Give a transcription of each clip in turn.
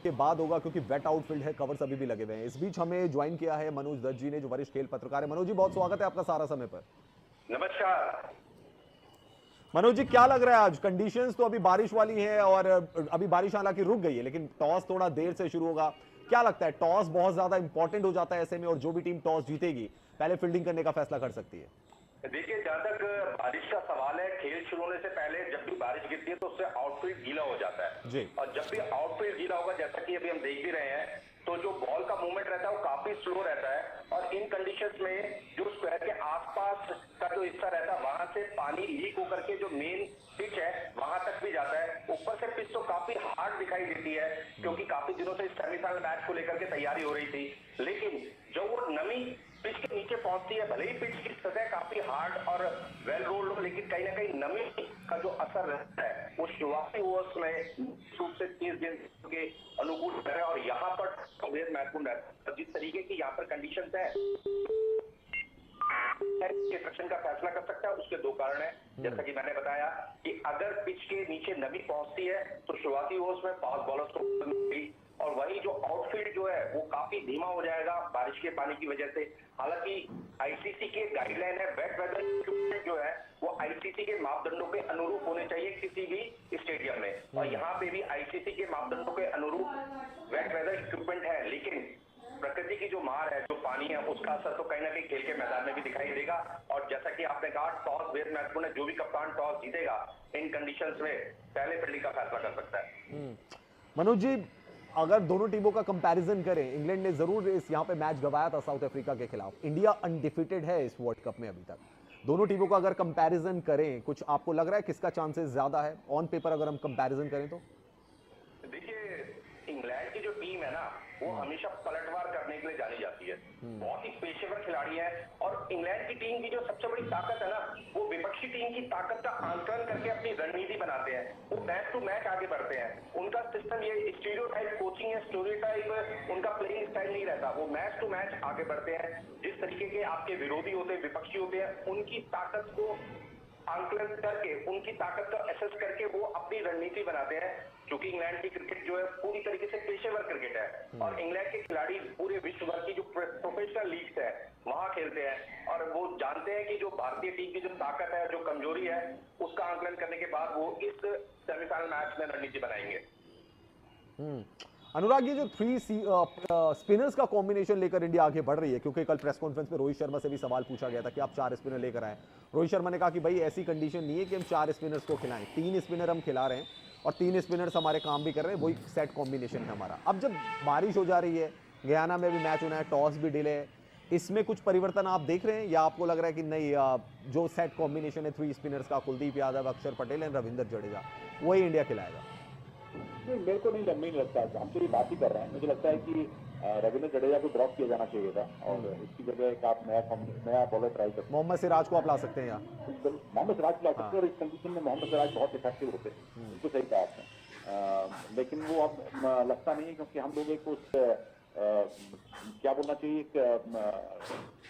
के बाद होगा क्योंकि वेट आउटफील्ड है, कवर्स अभी भी लगे हुए हैं। इस बीच हमें ज्वाइन किया है मनोज दत्त जी ने, जो वरिष्ठ खेल पत्रकार है। मनोज जी, बहुत स्वागत है आपका सारा समय पर। नमस्कार। मनोज जी, क्या लग रहा है आज? कंडीशंस तो अभी बारिश वाली है और अभी बारिश हालांकि रुक गई है, लेकिन टॉस थोड़ा देर से शुरू होगा। क्या लगता है, टॉस बहुत ज्यादा इंपॉर्टेंट हो जाता है ऐसे में, और जो भी टीम टॉस जीतेगी पहले फील्डिंग करने का फैसला कर सकती है? देखिए, जहां तक बारिश का सवाल है, खेल शुरू होने से पहले जब भी बारिश गिरती है तो उससे आउटफील्ड गीला हो जाता है। जी। और जब भी आउटफील्ड गीला होगा, जैसा कि अभी हम देख भी रहे हैं, तो जो बॉल का मूवमेंट रहता है वो काफी स्लो रहता है। और इन कंडीशंस में जो स्क्वायर के आसपास का जो हिस्सा रहता है, वहां से पानी लीक होकर के जो मेन पिच है वहां तक भी जाता है। ऊपर से पिच तो काफी हार्ड दिखाई देती है, क्योंकि काफी दिनों से सेमीफाइनल मैच को लेकर के तैयारी हो रही थी। लेकिन जो वो नमी पिच के नीचे पहुंचती है, भले ही पिच की सतह काफी हार्ड और वेल रोल्ड हो, लेकिन कहीं ना कहीं नमी का जो असर रहता है वो शुरुआती ओवर्स में रूप से 30 दिन के अनुकूल है। और यहाँ पर महत्वपूर्ण है जिस तरीके की यहाँ पर कंडीशन है, सेक्शन का फैसला कर सकता है। उसके दो कारण है, जैसा कि मैंने बताया कि अगर पिच के नीचे नमी पहुंचती है तो शुरुआती ओवर्स में फास्ट बॉलर्स को मिलेगी, और वही जो आउटफील्ड जो है वो काफी धीमा हो जाएगा बारिश के पानी की वजह से। हालांकि आईसीसी के गाइडलाइन है, वेट वेदर इक्विपमेंट जो है वो आईसीसी के मापदंडों के अनुरूप होने चाहिए किसी भी स्टेडियम में, और यहाँ पे भी आईसीसी के मापदंडों के अनुरूप वेट वेदर इक्विपमेंट है। लेकिन प्रकृति की जो मार है, जो पानी है, उसका असर तो कहीं ना कहीं खेल के मैदान में भी दिखाई देगा। और जैसा कि आपने कहा, टॉस बेहद महत्वपूर्ण है। जो भी कप्तान टॉस जीतेगा इन कंडीशंस में पहले फील्डिंग का फैसला कर सकता है। मनोज जी, अगर दोनों टीमों का कंपैरिजन करें, इंग्लैंड ने जरूर इस यहाँ पे मैच गंवाया था साउथ अफ्रीका के खिलाफ। इंडिया अनडिफिटेड है इस वर्ल्ड कप में अभी तक। दोनों टीमों का अगर कंपैरिजन करें, कुछ आपको लग रहा है किसका चांसेस ज्यादा है ऑन पेपर अगर हम कंपैरिजन करें तो? देखिए, इंग्लैंड की जो टीम है ना, वो हमेशा पलटवार करने के लिए जानी जाती है। बहुत ही पेशेवर खिलाड़ी है। और इंग्लैंड की टीम की जो सबसे बड़ी ताकत है ना, वो विपक्षी टीम की ताकत का आंकलन करके अपनी रणनीति बनाते हैं। वो मैच टू मैच आगे बढ़ते हैं। उनका सिस्टम ये स्टीरियोटाइप कोचिंग है, स्टोरियोटाइप उनका प्लेइंग स्टाइल नहीं रहता। वो मैच टू मैच आगे बढ़ते हैं। जिस तरीके के आपके विरोधी होते हैं, विपक्षी होते हैं, उनकी ताकत को आंकलन करके, उनकी ताकत का एसेस करके वो अपनी रणनीति बनाते हैं। क्योंकि इंग्लैंड की क्रिकेट जो है पूरी तरीके से पेशेवर क्रिकेट है, और इंग्लैंड के खिलाड़ी पूरे विश्व भर की जो प्रोफेशनल लीग्स है वहां खेलते हैं, और वो जानते हैं कि जो भारतीय टीम की जो ताकत है, जो कमजोरी है, उसका आंकलन करने के बाद वो इस सेमीफाइनल मैच में रणनीति बनाएंगे। अनुराग, ये जो थ्री स्पिनर्स का कॉम्बिनेशन लेकर इंडिया आगे बढ़ रही है, क्योंकि कल प्रेस कॉन्फ्रेंस में रोहित शर्मा से भी सवाल पूछा गया था कि आप 4 स्पिनर लेकर आए। रोहित शर्मा ने कहा कि भाई ऐसी कंडीशन नहीं है कि हम 4 स्पिनर्स को खिलाएं, 3 स्पिनर हम खिला रहे हैं, और 3 स्पिनर्स हमारे काम भी कर रहे हैं, वही सेट कॉम्बिनेशन है हमारा। अब जब बारिश हो जा रही है, गयाना में भी मैच होना है, टॉस भी डिले है, इसमें कुछ परिवर्तन आप देख रहे हैं, या आपको लग रहा है कि नहीं, जो सेट कॉम्बिनेशन है 3 स्पिनर्स का, कुलदीप यादव, अक्षर पटेल एंड रविंद्र जडेजा, वही इंडिया खिलाएगा? नहीं, मेरे को नहीं लगता। हम तो ये बात ही कर रहे हैं। मुझे लगता है कि रविंद्र जडेजा को ड्रॉप किया जाना चाहिए था, और इसकी जगह एक आप नया बॉलर ट्राई करते हैं। मोहम्मद सिराज को आप ला सकते हैं यहाँ। मोहम्मद सिराज ला सकते हैं, और इस कंडीशन में मोहम्मद सिराज बहुत इफेक्टिव होते हैं। बिल्कुल सही कहा आपने। लेकिन वो अब लगता नहीं है, क्योंकि हम लोग एक उस क्या बोलना चाहिए,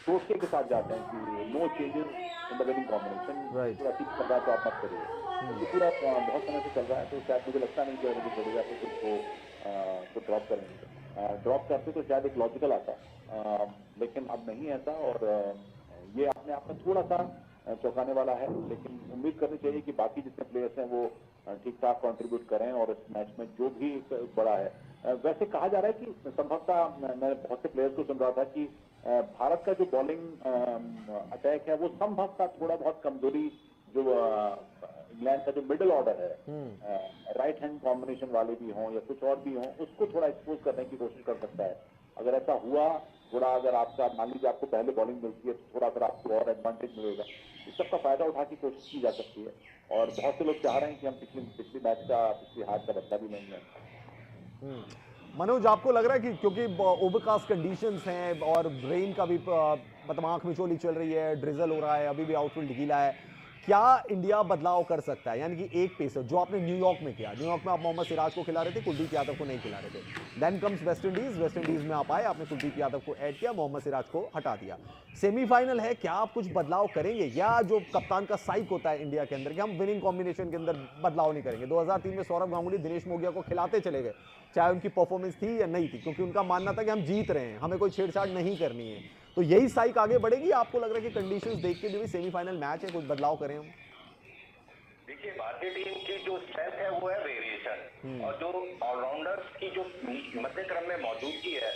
सोच के साथ जाते हैं कि no changes in the winning combination. पूरा टीम कर रहा है तो आप मत करिए। ये पूरा बहुत समय से चल रहा है, तो शायद मुझे लगता नहीं कि रविंद्र जडेजा को ड्रॉप करेंगे। ड्रॉप करते तो शायद एक लॉजिकल आता, लेकिन अब नहीं ऐसा। और ये अपने आप में थोड़ा सा चौंकाने वाला है, लेकिन उम्मीद करनी चाहिए कि बाकी जितने प्लेयर्स हैं वो ठीक ठाक कंट्रीब्यूट करें, और इस मैच में जो भी बड़ा है। वैसे कहा जा रहा है कि संभवतः, मैं बहुत से प्लेयर्स को सुन रहा था कि भारत का जो बॉलिंग अटैक है वो संभवतः थोड़ा बहुत कमजोरी, जो इंग्लैंड का जो मिडिल ऑर्डर है, राइट हैंड कॉम्बिनेशन वाले भी हों या कुछ और भी हों, उसको थोड़ा एक्सपोज करने की कोशिश कर सकता है। अगर ऐसा हुआ, थोड़ा अगर आपका मान लीजिए आपको पहले बॉलिंग मिलती है, तो थोड़ा अगर आपको और एडवांटेज मिलेगा, इस सबका फायदा उठा की कोशिश की जा सकती है। और बहुत से लोग चाह रहे हैं कि हम पिछली हार का बदला भी नहीं है। मनोज, आपको लग रहा है कि क्योंकि ओवरकास्ट कंडीशंस हैं और रेन का भी मतलब आंख मिचोली चल रही है, ड्रिजल हो रहा है, अभी भी आउटफील्ड गीला है, क्या इंडिया बदलाव कर सकता है, यानी कि एक पेसर जो आपने न्यूयॉर्क में किया, न्यूयॉर्क में आप मोहम्मद सिराज को खिला रहे थे, कुलदीप यादव को नहीं खिला रहे थे। Then comes West Indies, West Indies में आप आए, आपने कुलदीप यादव को ऐड किया, मोहम्मद सिराज को हटा दिया। सेमीफाइनल है, क्या आप कुछ बदलाव करेंगे, या जो कप्तान का साइक होता है इंडिया के अंदर कि हम विनिंग कॉम्बिनेशन के अंदर बदलाव नहीं करेंगे। 2003 में सौरव गांगुली दिनेश मोगिया को खिलाते चले गए, चाहे उनकी परफॉर्मेंस थी या नहीं थी, क्योंकि उनका मानना था कि हम जीत रहे हैं, हमें कोई छेड़छाड़ नहीं करनी है। तो यही साइक आगे बढ़ेगी, आपको लग रहा है कि कंडीशंस देख के भी सेमीफाइनल मैच है, कुछ बदलाव करें हम? देखिए, भारतीय टीम की जो स्ट्रेंथ है वो है वेरिएशन, और जो ऑलराउंडर्स की जो मध्य क्रम में मौजूदगी है,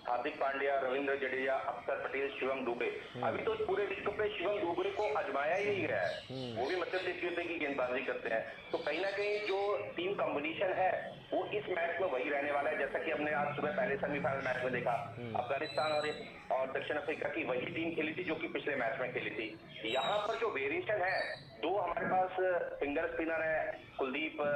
हार्दिक पांड्या, रविंद्र जडेजा, अक्षर पटेल, शिवम दुबे, अभी तो पूरे विश्व पे शिवम दुबे को आजमाया ही गया है, वो भी मध्यम देशियों की गेंदबाजी करते हैं। तो कहीं ना कहीं जो टीम कॉम्बिनेशन है वो इस मैच में वही रहने वाला है, जैसा कि हमने आज सुबह पहले सेमीफाइनल मैच में देखा, अफगानिस्तान और दक्षिण अफ्रीका की वही टीम खेली थी जो कि पिछले मैच में खेली थी। यहाँ पर जो वेरिएशन है, दो हमारे पास फिंगर स्पिनर है, कुलदीप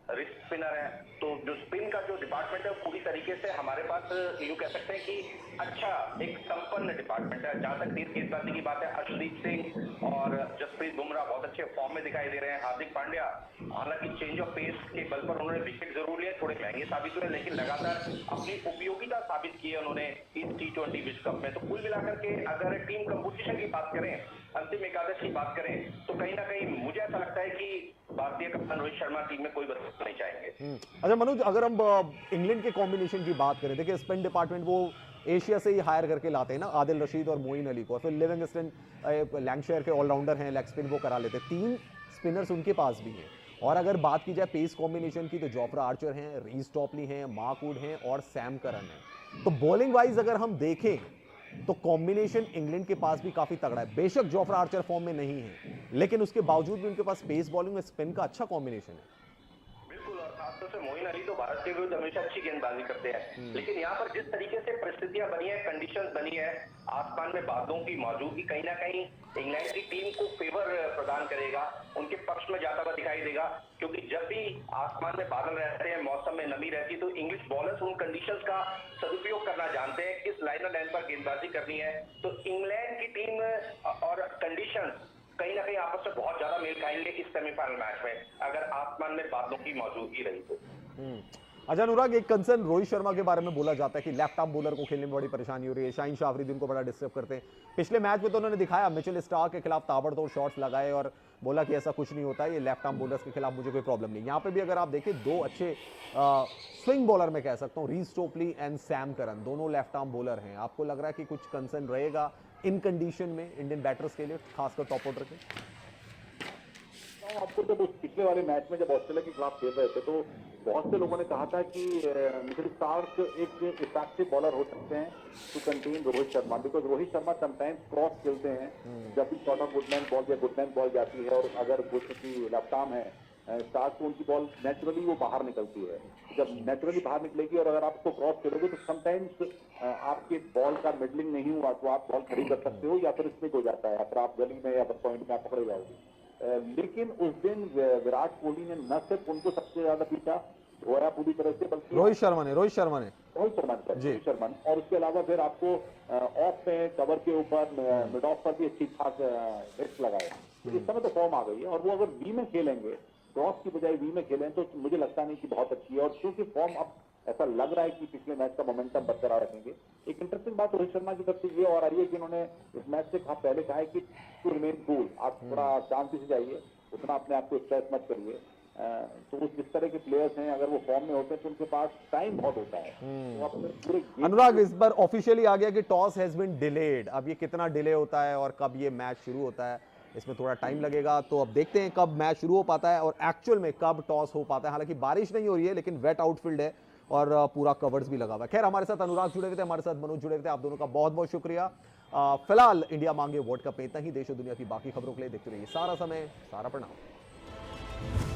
रिस्ट स्पिनर है, तो जो स्पिन का जो डिपार्टमेंट है वो पूरी तरीके से हमारे पास यूं कह सकते हैं कि अच्छा एक संपन्न डिपार्टमेंट है। जहां तक तेज गेंदबाजी की बात है, अर्शदीप सिंह और जसप्रीत बुमराह बहुत अच्छे फॉर्म में दिखाई दे रहे हैं। हार्दिक पांड्या हालांकि चेंज ऑफ पेस के बल पर उन्होंने विकेट जरूर लिए, थोड़े महंगे साबित हुए, लेकिन लगातार अपनी उपयोगिता साबित की है उन्होंने इस T20 विश्व कप में। तो कुल मिलाकर के अगर टीम कंपोजिशन की बात करें, अंतिम एकादश की बात करें, तो कहीं ना कहीं मुझे ऐसा लगता है कि भारतीय कप्तान रोहित शर्मा टीम में कोई बदलाव नहीं चाहेंगे। अच्छा मनोज, अगर हम इंग्लैंड के कॉम्बिनेशन की बात करें, देखिए स्पिन डिपार्टमेंट वो एशिया से ही हायर करके लाते हैं ना, आदिल रशीद और मोइन अली को, फिर लिविंगस्टन लैंकशायर के ऑलराउंडर हैं, लेग स्पिन वो करा लेते हैं, 3 स्पिनर्स उनके पास भी हैं। और अगर बात की जाए पेस कॉम्बिनेशन की, तो जोफ्रा आर्चर हैं, रीस टॉपली हैं, मार्क वुड हैं और सैम करन हैं। तो बॉलिंग वाइज अगर हम देखें तो कॉम्बिनेशन इंग्लैंड के पास भी काफी तगड़ा है। बेशक जोफ्रा आर्चर फॉर्म में नहीं है, लेकिन उसके बावजूद भी उनके पास पेस बॉलिंग में स्पिन का अच्छा कॉम्बिनेशन है। बिल्कुल, और खासतौर से मोइन अली तो भारत के विरुद्ध हमेशा अच्छी गेंदबाजी करते हैं, लेकिन यहाँ पर जिस तरीके से परिस्थितियां बनी है, कंडीशंस बनी है, आसमान में बादलों की मौजूदगी कहीं ना कहीं इंग्लैंड की टीम को फेवर प्रदान करेगा, उनके पक्ष में जाता हुआ दिखाई देगा, क्योंकि जब भी आसमान में बादल रहते हैं, मौसम में नमी रहती है, तो इंग्लिश बॉलर्स उन कंडीशंस का सदुपयोग करना जानते हैं, किस लाइन और लाइन पर गेंदबाजी करनी है। तो इंग्लैंड की टीम और कंडीशंस कहीं ना कहीं आपस में बहुत ज्यादा मेल खाएंगे इस सेमीफाइनल मैच में, अगर आसमान में बादलों की मौजूदगी रही तो। अच्छा अनुराग, एक कंसर्न रोहित शर्मा के बारे में बोला जाता है कि लेफ्ट आर्म बॉलर को खेलने में बड़ी परेशानी हो रही है, शाहीन शाह अफरीदी उनको बड़ा डिस्टर्ब करते हैं। पिछले मैच में तो उन्होंने दिखाया, मिचेल स्टार्क के खिलाफ ताबड़तोड़ शॉट्स लगाए और बोला कि ऐसा कुछ नहीं होता, ये लेफ्ट आर्म बॉलर्स के खिलाफ मुझे कोई प्रॉब्लम नहीं। यहाँ पे भी अगर आप देखें, 2 अच्छे स्विंग बॉलर मैं कह सकता हूँ, रीस टोपली एंड सैम करन, दोनों लेफ्ट आर्म बॉलर हैं। आपको लग रहा है कि कुछ कंसर्न रहेगा इन कंडीशन में इंडियन बैटर्स के लिए, खासकर टॉप ऑर्डर के? आपको जब उस पिछले वाले मैच में जब ऑस्ट्रेलिया के खिलाफ खेल रहे थे, तो बहुत से लोगों ने कहा था कि मिचेल स्टार्क एक इफेक्टिव बॉलर हो सकते हैं to contain Rohit Sharma, because Rohit Sharma sometimes cross खेलते हैं, जब भी शॉर्ट ऑफ गुडमैन बॉल या गुडमैन बॉल जाती है, और अगर की लेफ्ट आर्म है स्टार्क तो उनकी बॉल नेचुरली वो बाहर निकलती है। जब नेचुरली बाहर निकलेगी और अगर आप उसको क्रॉस करोगे तो समटाइम्स आपके बॉल का मिडलिंग नहीं हुआ तो आप बॉल खड़ी कर सकते हो, या फिर स्पिक हो जाता है, या फिर आप गली में या फिर पॉइंट में आप पकड़े जाओगे। लेकिन उस दिन विराट कोहली ने न सिर्फ उनको सबसे ज्यादा पीछा धोया पूरी तरह से, बल्कि रोहित शर्मा ने और उसके अलावा फिर आपको ऑफ पे कवर के ऊपर मिड ऑफ पर भी अच्छी ठाक हिट्स लगाए। तो इस समय तो फॉर्म आ गई है, और वो अगर वी में खेलेंगे, क्रॉस की बजाय वी में खेलें, तो मुझे लगता नहीं कि बहुत अच्छी है। और क्योंकि फॉर्म अब ऐसा लग रहा है कि पिछले मैच का मोमेंटम बरकरार रखेंगे। एक इंटरेस्टिंग बात रोहित शर्मा की तरफ से ये और आ रही है कि उन्होंने इस मैच से पहले कहा है कि टू रिमेन कूल, आप थोड़ा शांति से जाइए, उतना अपने आप को स्ट्रेस मत करिए। तो उस जिस तरह के प्लेयर्स हैं, अगर वो फॉर्म में होते हैं तो उनके पास टाइम बहुत होता है। तो अनुराग, इस बार ऑफिशियली आ गया कि टॉस हैज बीन डिलेड। अब ये कितना डिले होता है और कब ये मैच शुरू होता है, इसमें थोड़ा टाइम लगेगा। तो अब देखते हैं कब मैच शुरू हो पाता है और एक्चुअल में कब टॉस हो पाता है। हालांकि बारिश नहीं हो रही है, लेकिन वेट आउटफील्ड है और पूरा कवर्स भी लगा हुआ है। खैर, हमारे साथ अनुराग जुड़े हुए थे, हमारे साथ मनोज जुड़े हुए थे, आप दोनों का बहुत बहुत शुक्रिया। फिलहाल इंडिया मांगे वर्ल्ड कप में इतना ही। देश और दुनिया की बाकी खबरों के लिए देखते रहिए सारा समय, सारा प्रणाम।